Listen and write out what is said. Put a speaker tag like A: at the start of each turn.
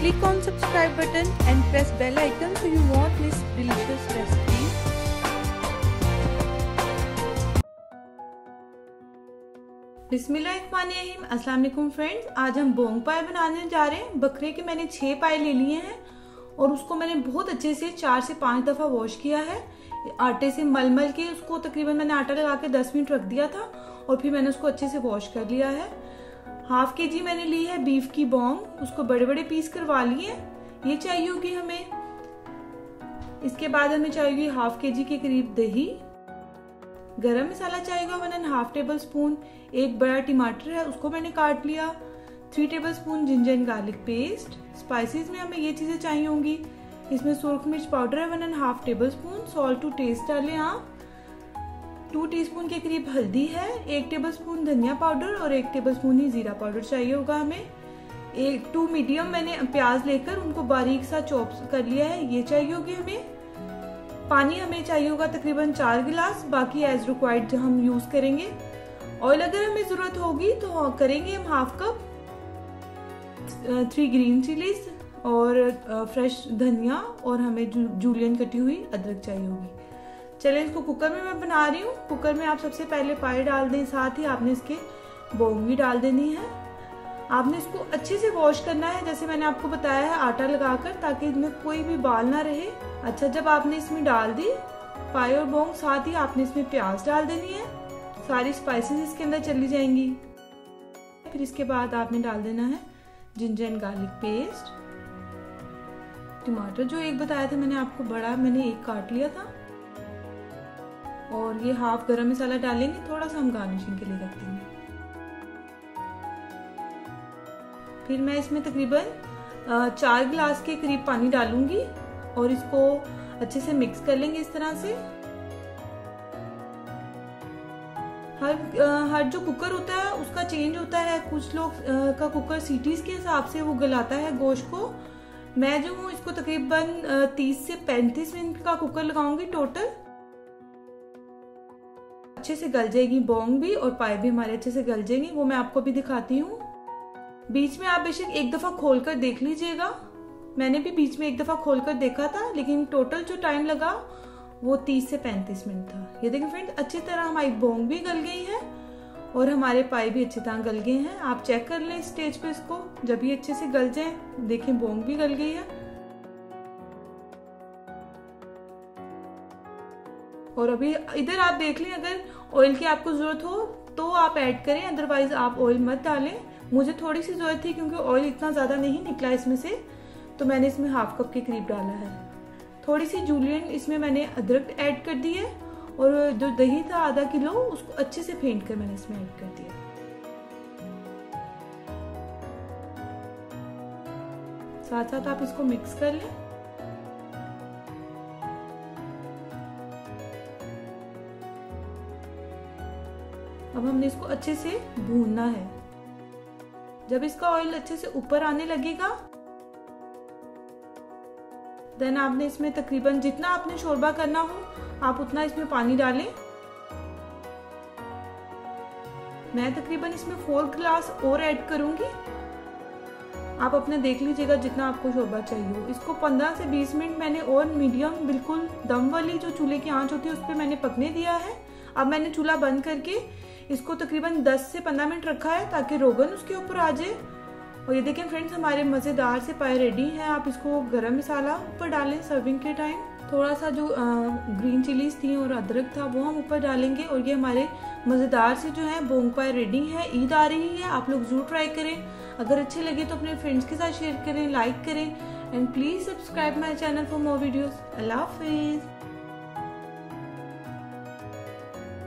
A: Click on subscribe button and press bell icon so you won't miss delicious recipes. बिस्मिल्लाहिर्रहमानिर्रहीम। अस्सलाम वालेकुम friends, आज हम बोंग पाए बनाने जा रहे हैं। बकरे के मैंने 6 पाए ले लिए हैं और उसको मैंने बहुत अच्छे से 4 से 5 दफा वॉश किया है। आटे से मल के उसको तकरीबन मैंने आटा लगा के 10 मिनट रख दिया था और फिर मैंने उसको अच्छे से वॉश कर लिया है। हाफ केजी मैंने ली है बीफ की बोंग, उसको बड़े बड़े पीस करवा लिए। ये चाहिए होगी हमें। इसके बाद हमें चाहिए हाफ केजी के करीब दही। गरम मसाला चाहिएगा 1.5 टेबल स्पून। एक बड़ा टमाटर है उसको मैंने काट लिया। 3 table spoon ginger and garlic paste. Spices में हमें ये चीजें चाहिए होंगी। इसमें सुरख मिर्च पाउडर है 1.5 tablespoon. Salt to taste डालें आप। 2 टीस्पून के करीब हल्दी है। 1 टेबल स्पून धनिया पाउडर और 1 टेबल स्पून ही जीरा पाउडर चाहिए होगा हमें। 2 मीडियम मैंने प्याज लेकर उनको बारीक सा चॉप कर लिया है, ये चाहिए होगी हमें। पानी हमें चाहिए होगा तकरीबन 4 गिलास, बाकी एज रिक्वायर्ड जो हम यूज करेंगे। ऑयल अगर हमें जरूरत होगी तो करेंगे हम हाफ कप। 3 ग्रीन चिलीज और फ्रेश धनिया और हमें जूलियन कटी हुई अदरक चाहिए होगी। चलें, इसको कुकर में मैं बना रही हूँ। कुकर में आप सबसे पहले पाए डाल दें, साथ ही आपने इसके बोंग भी डाल देनी है। आपने इसको अच्छे से वॉश करना है जैसे मैंने आपको बताया है, आटा लगाकर, ताकि इसमें कोई भी बाल ना रहे। अच्छा, जब आपने इसमें डाल दी पाए और बोंग, साथ ही आपने इसमें प्याज डाल देनी है। सारी स्पाइसेस इसके अंदर चली जाएंगी। फिर इसके बाद आपने डाल देना है जिंजर एंड गार्लिक पेस्ट। टमाटर जो एक बताया था मैंने आपको बड़ा, मैंने एक काट लिया था। और ये हाफ गरम मसाला डालेंगे, थोड़ा सा हम गार्निशिंग के लिए रख देंगे। फिर मैं इसमें तकरीबन 4 गिलास के करीब पानी डालूंगी और इसको अच्छे से मिक्स कर लेंगे इस तरह से। हर जो कुकर होता है उसका चेंज होता है। कुछ लोग का कुकर सीटीज के हिसाब से वो गलाता है गोश्त को। मैं जो हूँ इसको तकरीबन 30 से 35 मिनट का कुकर लगाऊंगी टोटल। अच्छे से गल जाएगी बोंग भी और पाए भी हमारे अच्छे से गल जाएंगे, वो मैं आपको भी दिखाती हूँ। बीच में आप बेशक एक दफा खोलकर देख लीजिएगा। मैंने भी बीच में एक दफा खोलकर देखा था, लेकिन टोटल जो टाइम लगा वो 30 से 35 मिनट था। ये देखें फ्रेंड्स, अच्छी तरह हमारी बोंग भी गल गई है और हमारे पाए भी अच्छी तरह गल गए हैं। आप चेक कर लें स्टेज पे इसको, जब ये अच्छे से गल जाए। देखें बोंग भी गल गई है। और अभी इधर आप देख लें, अगर ऑयल की आपको जरूरत हो तो आप ऐड करें, अदरवाइज आप ऑयल मत डालें। मुझे थोड़ी सी जरूरत थी क्योंकि ऑयल इतना ज्यादा नहीं निकला इसमें से, तो मैंने इसमें हाफ कप के करीब डाला है। थोड़ी सी जूलियन इसमें मैंने अदरक ऐड कर दी है और जो दही था आधा किलो उसको अच्छे से फेंट कर मैंने इसमें ऐड कर दिया। साथ साथ आप इसको मिक्स कर लें। अब हमने इसको अच्छे से भूनना है। जब इसका ऑयल अच्छे से ऊपर आने लगेगा, देन आपने इसमें तकरीबन जितना आपने शोरबा करना हो आप उतना इसमें पानी डालें। मैं तकरीबन इसमें 4 गिलास और ऐड करूंगी। आप अपने देख लीजिएगा जितना आपको शोरबा चाहिए हो। इसको 15 से 20 मिनट मैंने और मीडियम बिल्कुल दम वाली जो चूल्हे की आंच होती है उस पर मैंने पकने दिया है। अब मैंने चूल्हा बंद करके इसको तकरीबन 10 से 15 मिनट रखा है ताकि रोगन उसके ऊपर आ जाए। और ये देखें फ्रेंड्स, हमारे मजेदार से पाए रेडी हैं। आप इसको गरम मसाला ऊपर डालें सर्विंग के टाइम। थोड़ा सा जो ग्रीन चिलीज थी और अदरक था वो हम ऊपर डालेंगे। और ये हमारे मजेदार से जो है बोंग पाए रेडी है। ईद आ रही है, आप लोग जरूर ट्राई करें। अगर अच्छे लगे तो अपने फ्रेंड्स के साथ शेयर करें, लाइक करें and please subscribe my channel for more videos. Allah Hafiz.